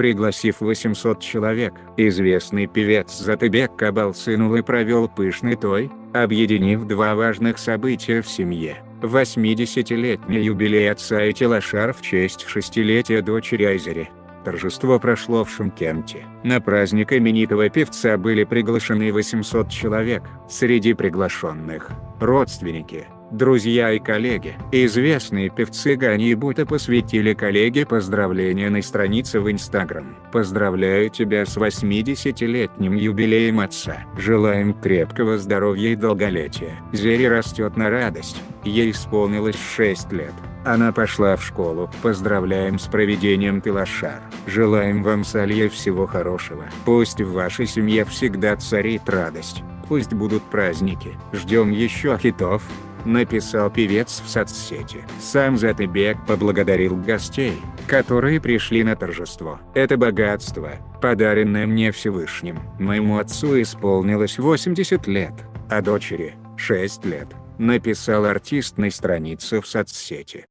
Пригласив 800 человек, известный певец Затыбек Кабалсынул и провел пышный той, объединив два важных события в семье: 80-летний юбилей отца и Тилашар в честь 6-летия дочери Айзери. Торжество прошло в Шымкенте. На праздник именитого певца были приглашены 800 человек, среди приглашенных – родственники, друзья и коллеги. Известные певцы Гани и Бута посвятили коллеге поздравления на странице в Instagram. «Поздравляю тебя с 80-летним юбилеем отца. Желаем крепкого здоровья и долголетия. Зери растет на радость, ей исполнилось 6 лет. Она пошла в школу. Поздравляем с проведением Тилашар. Желаем вам с Алией всего хорошего. Пусть в вашей семье всегда царит радость. Пусть будут праздники. Ждем еще хитов», — написал певец в соцсети. Сам Затыбек поблагодарил гостей, которые пришли на торжество. «Это богатство, подаренное мне Всевышним. Моему отцу исполнилось 80 лет, а дочери — 6 лет», — написал артист на странице в соцсети.